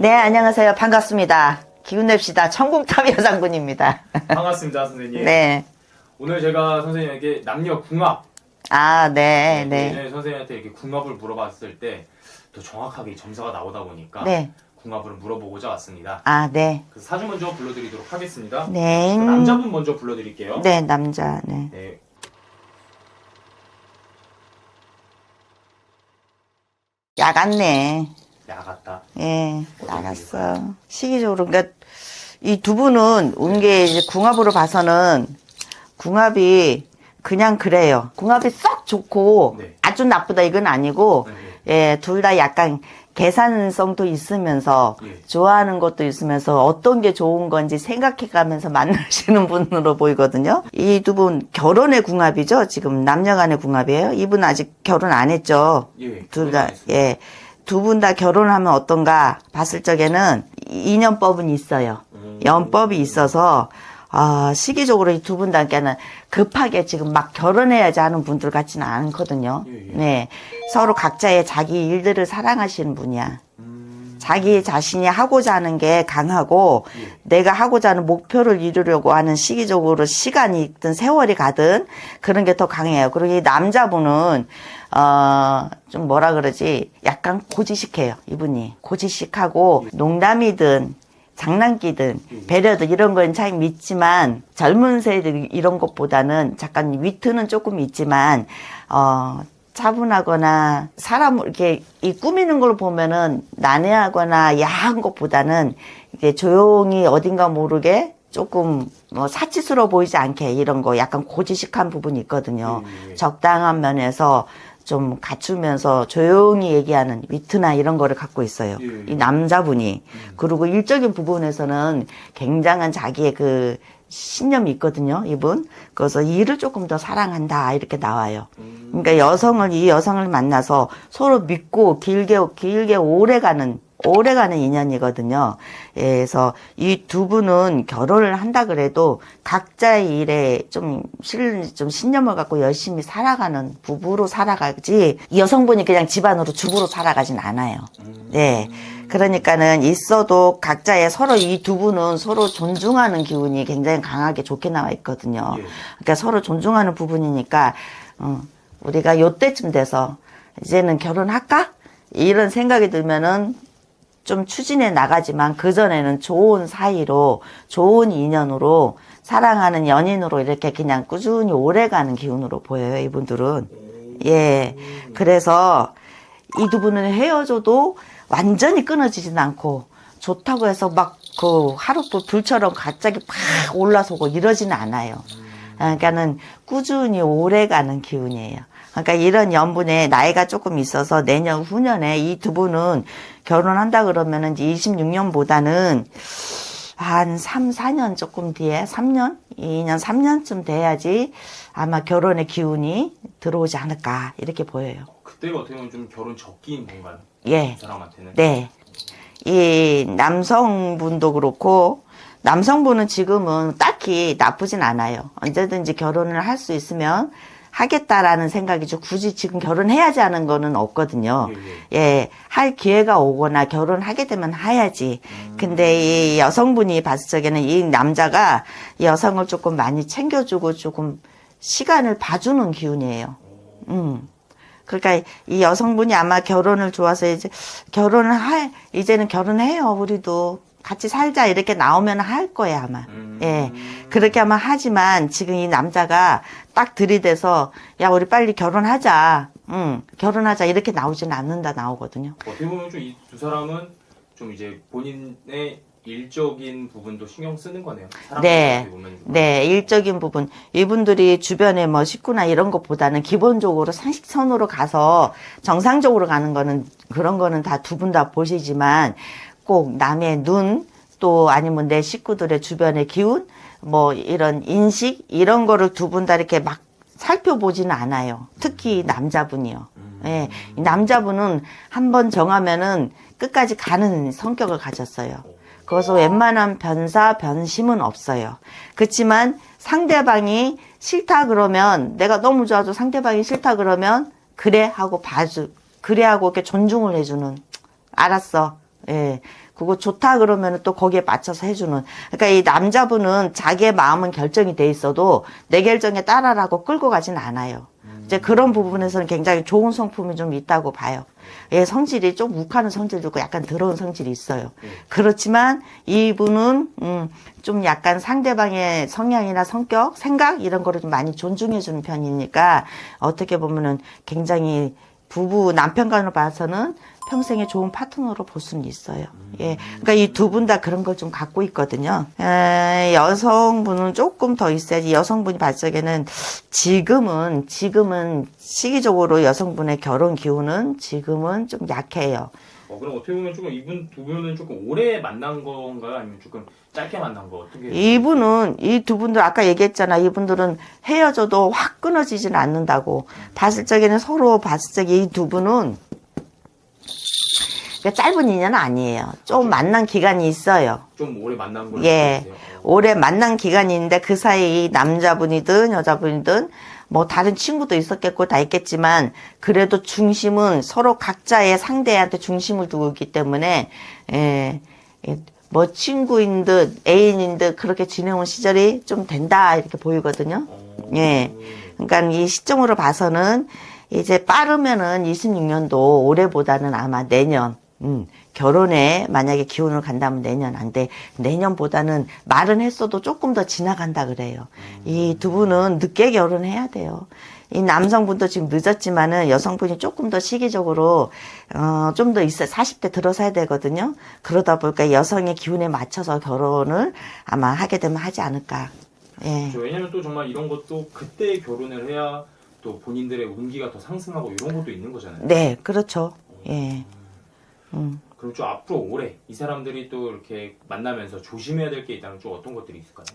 네, 안녕하세요. 반갑습니다. 기운냅시다. 천국탑 여상분입니다. 반갑습니다, 선생님. 네. 오늘 제가 선생님에게 남녀 궁합. 아, 네, 네. 네. 선생님한테 이렇게 궁합을 물어봤을 때 더 정확하게 점사가 나오다 보니까 네. 궁합을 물어보고자 왔습니다. 아, 네. 그래서 사주 먼저 불러드리도록 하겠습니다. 네. 남자분 먼저 불러드릴게요. 네, 남자, 네. 네. 야갔네. 야갔다. 예, 나갔어. 시기적으로, 그러니까 이 두 분은 온 게 이제 궁합으로 봐서는 궁합이 그냥 그래요. 궁합이 썩 좋고 네. 아주 나쁘다 이건 아니고, 네. 예, 둘 다 약간 계산성도 있으면서 예. 좋아하는 것도 있으면서 어떤 게 좋은 건지 생각해 가면서 만나시는 분으로 보이거든요. 이 두 분 결혼의 궁합이죠. 지금 남녀 간의 궁합이에요. 이분 아직 결혼 안 했죠. 예. 둘 다, 예. 두 분 다 결혼하면 어떤가 봤을 적에는 인연법은 있어요. 연법이 있어서, 시기적으로 이 두 분 다께는 급하게 지금 막 결혼해야지 하는 분들 같지는 않거든요. 예, 예. 네. 서로 각자의 자기 일들을 사랑하시는 분이야. 자기 자신이 하고자 하는 게 강하고, 예. 내가 하고자 하는 목표를 이루려고 하는 시기적으로 시간이 있든 세월이 가든 그런 게 더 강해요. 그리고 이 남자분은, 좀 뭐라 그러지, 약간 고지식해요, 이분이. 고지식하고, 농담이든, 장난기든, 배려든 이런 건 참 있지만, 젊은 세대 이런 것보다는 잠깐 위트는 조금 있지만, 차분하거나, 사람을 이렇게 꾸미는 걸 보면은 난해하거나 야한 것보다는 이게 조용히 어딘가 모르게 조금 사치스러워 보이지 않게 이런 거 약간 고지식한 부분이 있거든요. 적당한 면에서 좀 갖추면서 조용히 얘기하는 위트나 이런 거를 갖고 있어요. 이 남자분이. 그리고 일적인 부분에서는 굉장한 자기의 그 신념이 있거든요, 이분. 그래서 일을 조금 더 사랑한다, 이렇게 나와요. 그러니까 이 여성을 만나서 서로 믿고 길게 오래가는 인연이거든요. 예, 그래서 이 두 분은 결혼을 한다 그래도 각자의 일에 좀 신념을 갖고 열심히 살아가는 부부로 살아가지, 이 여성분이 그냥 집안으로 주부로 살아가진 않아요. 네. 그러니까는 있어도 각자의 서로 이 두 분은 서로 존중하는 기운이 굉장히 강하게 좋게 나와 있거든요. 예. 그러니까 서로 존중하는 부분이니까, 우리가 요때쯤 돼서 이제는 결혼할까? 이런 생각이 들면은 좀 추진해 나가지만 그전에는 좋은 사이로, 좋은 인연으로, 사랑하는 연인으로 이렇게 그냥 꾸준히 오래가는 기운으로 보여요, 이분들은. 예. 그래서 이 두 분은 헤어져도 완전히 끊어지진 않고, 좋다고 해서 막 하루 불처럼 갑자기 팍 올라서고 이러지는 않아요. 그러니까는 꾸준히 오래가는 기운이에요. 그러니까 이런 연분에 나이가 조금 있어서 내년 후년에 이 두 분은 결혼한다 그러면은 26년보다는 한 3, 4년 조금 뒤에 3년? 2년, 3년쯤 돼야지 아마 결혼의 기운이 들어오지 않을까 이렇게 보여요. 그때가 어떻게 보면 좀 결혼 적기인 건가요? 예. 이 사람한테는? 네. 이 남성분도 그렇고, 남성분은 지금은 딱히 나쁘진 않아요. 언제든지 결혼을 할 수 있으면 하겠다라는 생각이죠. 굳이 지금 결혼해야지 하는 거는 없거든요. 예, 할 기회가 오거나 결혼하게 되면 해야지. 근데 이 여성분이 봤을 적에는 이 남자가 이 여성을 조금 많이 챙겨주고 조금 시간을 봐주는 기운이에요. 그러니까 이 여성분이 아마 결혼을 좋아서 이제 이제는 결혼해요. 우리도 같이 살자 이렇게 나오면 할 거야 아마. 예, 그렇게 하면 하지만 지금 이 남자가 딱 들이대서 야 우리 빨리 결혼하자. 결혼하자 이렇게 나오지는 않는다 나오거든요. 어떻게 보면 좀 이 두 사람은 좀 이제 본인의 일적인 부분도 신경 쓰는 거네요. 네, 네, 일적인 부분. 이분들이 주변에 뭐 식구나 이런 것보다는 기본적으로 상식선으로 가서 정상적으로 가는 거는, 그런 거는 다 두 분 다 보시지만 꼭 남의 눈, 또 아니면 내 식구들의 주변의 기운, 뭐 이런 인식, 이런 거를 두 분 다 이렇게 막 살펴보지는 않아요. 특히 남자분이요. 예, 이 남자분은 한번 정하면은 끝까지 가는 성격을 가졌어요. 그래서 웬만한 변심은 없어요. 그렇지만 상대방이 싫다 그러면, 내가 너무 좋아도 상대방이 싫다 그러면 그래 하고 그래 하고 이렇게 존중을 해주는, 알았어. 예. 그거 좋다 그러면 또 거기에 맞춰서 해주는. 그러니까 이 남자분은 자기의 마음은 결정이 돼 있어도 내 결정에 따라라고 끌고 가진 않아요. 이제 그런 부분에서는 굉장히 좋은 성품이 좀 있다고 봐요. 예, 성질이 좀 욱하는 성질도 있고 약간 더러운 성질이 있어요. 그렇지만 이분은 좀 약간 상대방의 성향이나 성격, 생각 이런 거를 좀 많이 존중해 주는 편이니까 어떻게 보면은 굉장히 부부 남편간으로 봐서는 평생에 좋은 파트너로 볼 수는 있어요. 예. 그러니까 이 두 분 다 그런 걸 좀 갖고 있거든요. 여성분은 조금 더 있어야지. 여성분이 봤을 적에는 지금은 시기적으로 여성분의 결혼 기운은 지금은 좀 약해요. 그럼 어떻게 보면 조금 이분 두 분은 조금 오래 만난 건가요? 아니면 조금 짧게 만난 거 어떻게? 이분은 이 두 분들 아까 얘기했잖아. 이분들은 헤어져도 확 끊어지지는 않는다고. 봤을 적에는 서로 봤을 적에 이 두 분은 짧은 인연은 아니에요. 좀 만난 기간이 있어요. 좀 오래 만난 걸로 예. 보이세요? 오래 만난 기간이 있는데 그 사이 남자분이든 여자분이든 뭐 다른 친구도 있었겠고 다 있겠지만 그래도 중심은 서로 각자의 상대한테 중심을 두고 있기 때문에 뭐 친구인 듯 애인인 듯 그렇게 지내온 시절이 좀 된다 이렇게 보이거든요. 예. 그러니까 이 시점으로 봐서는 이제 빠르면은 26년도 올해보다는 아마 내년 결혼에 만약에 기운을 간다면 내년 안 돼. 내년보다는 말은 했어도 조금 더 지나간다 그래요. 이 두 분은 늦게 결혼해야 돼요. 이 남성분도 지금 늦었지만은 여성분이 조금 더 시기적으로 좀 더 있어 40대 들어서야 되거든요. 그러다 보니까 여성의 기운에 맞춰서 결혼을 아마 하게 되면 하지 않을까. 예. 그렇죠. 왜냐면 또 정말 이런 것도 그때 결혼을 해야 또 본인들의 운기가 더 상승하고 이런 것도 있는 거잖아요. 네, 그렇죠. 예. 그럼 좀 앞으로 올해 이 사람들이 또 이렇게 만나면서 조심해야 될 게 있다면 좀 어떤 것들이 있을까요?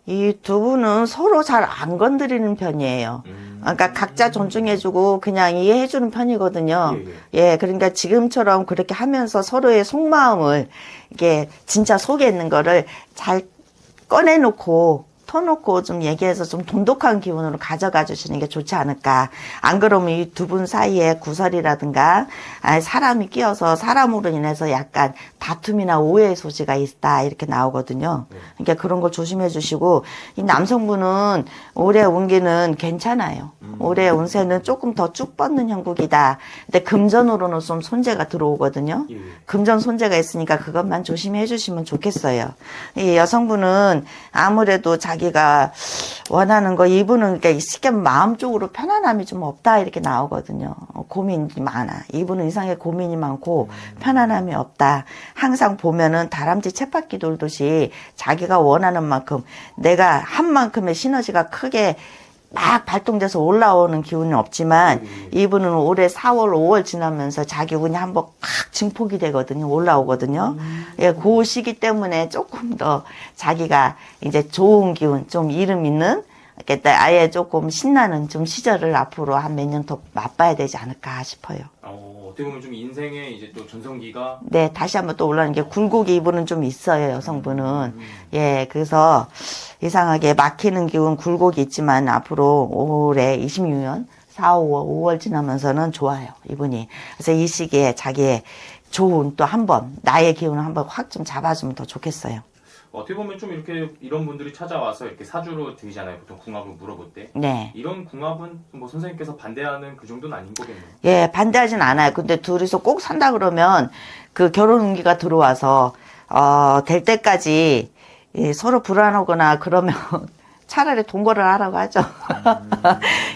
이 두 분은 서로 잘 안 건드리는 편이에요. 그러니까 각자 존중해주고 그냥 이해해주는 편이거든요. 예, 그러니까 지금처럼 그렇게 하면서 서로의 속마음을 이게 진짜 속에 있는 거를 잘 꺼내놓고 터놓고 좀 얘기해서 좀 돈독한 기분으로 가져가 주시는 게 좋지 않을까. 안 그러면 이 두 분 사이에 구설이라든가 사람이 끼어서 사람으로 인해서 약간 다툼이나 오해의 소지가 있다 이렇게 나오거든요. 그러니까 그런 걸 조심해 주시고 이 남성분은 올해 운기는 괜찮아요. 올해 운세는 조금 더 쭉 뻗는 형국이다. 근데 금전으로는 좀 손재가 들어오거든요. 금전 손재가 있으니까 그것만 조심해 주시면 좋겠어요. 이 여성분은 아무래도 자기가 원하는 거 이분은 그러니까 쉽게 마음 쪽으로 편안함이 좀 없다 이렇게 나오거든요. 고민이 많아. 이분은 이상하게 고민이 많고 편안함이 없다. 항상 보면은 다람쥐 쳇바퀴 돌듯이 자기가 원하는 만큼 내가 한 만큼의 시너지가 크게 막 발동돼서 올라오는 기운은 없지만 이분은 올해 4월, 5월 지나면서 자기 운이 한번 확 증폭이 되거든요. 올라오거든요. 예, 그 시기 때문에 조금 더 자기가 이제 좋은 기운, 좀 이름 있는 아예 조금 신나는 좀 시절을 앞으로 한 몇 년 더 맛봐야 되지 않을까 싶어요. 어떻게 보면 좀 인생의 이제 또 전성기가 네, 다시 한번 또 올라오는 게 굴곡이 이분은 좀 있어요, 여성분은. 예, 그래서 이상하게 막히는 기운 굴곡이 있지만 앞으로 올해 26년 4, 5월 지나면서는 좋아요, 이분이. 그래서 이 시기에 자기의 좋은 또 한 번, 나의 기운을 한번 확 좀 잡아주면 더 좋겠어요. 어떻게 보면 좀 이렇게 이런 분들이 찾아와서 이렇게 사주로 드리잖아요. 보통 궁합을 물어볼 때. 네. 이런 궁합은 뭐 선생님께서 반대하는 그 정도는 아닌 거겠네요. 예, 반대하진 않아요. 근데 둘이서 꼭 산다 그러면 그 결혼 운기가 들어와서 될 때까지 서로 불안하거나 그러면 차라리 동거를 하라고 하죠.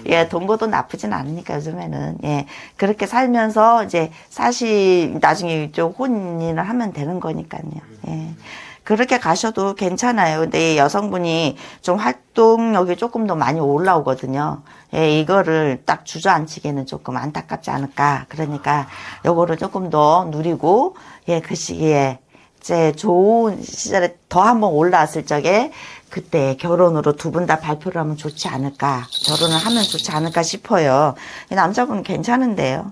예, 동거도 나쁘진 않으니까 요즘에는. 예, 그렇게 살면서 이제 사실 나중에 좀 혼인을 하면 되는 거니까요. 예. 그렇게 가셔도 괜찮아요. 근데 이 여성분이 좀 활동력이 조금 더 많이 올라오거든요. 예, 이거를 딱 주저앉히기에는 조금 안타깝지 않을까. 그러니까 요거를 조금 더 누리고, 예, 그 시기에 이제 좋은 시절에 더 한번 올라왔을 적에 그때 결혼으로 두 분 다 발표를 하면 좋지 않을까. 결혼을 하면 좋지 않을까 싶어요. 이 남자분은 괜찮은데요.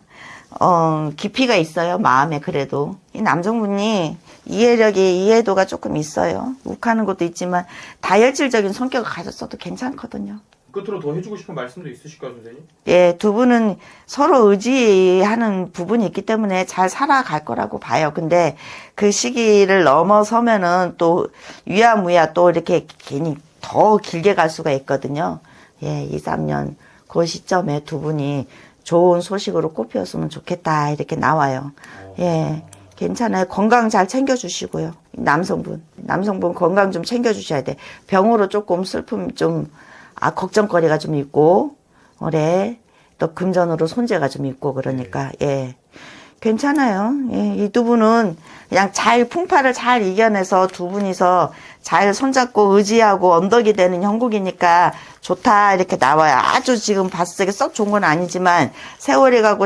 깊이가 있어요. 마음에 그래도. 이 남성분이 이해도가 조금 있어요. 욱하는 것도 있지만 다혈질적인 성격을 가졌어도 괜찮거든요. 끝으로 더 해주고 싶은 말씀도 있으실까요, 선생님? 예, 두 분은 서로 의지하는 부분이 있기 때문에 잘 살아갈 거라고 봐요. 근데 그 시기를 넘어서면은 또 위아무야 또 이렇게 괜히 더 길게 갈 수가 있거든요. 예, 2, 3년 그 시점에 두 분이 좋은 소식으로 꽃피웠으면 좋겠다 이렇게 나와요. 예, 괜찮아요. 건강 잘 챙겨주시고요. 남성분 건강 좀 챙겨주셔야 돼. 병으로 조금 슬픔 좀 걱정거리가 좀 있고, 올해 또 금전으로 손재가 좀 있고, 그러니까, 예. 괜찮아요. 예, 이 두 분은 그냥 잘, 풍파를 잘 이겨내서 두 분이서 잘 손잡고 의지하고 언덕이 되는 형국이니까 좋다, 이렇게 나와요. 아주 지금 봤을 때 썩 좋은 건 아니지만, 세월이 가고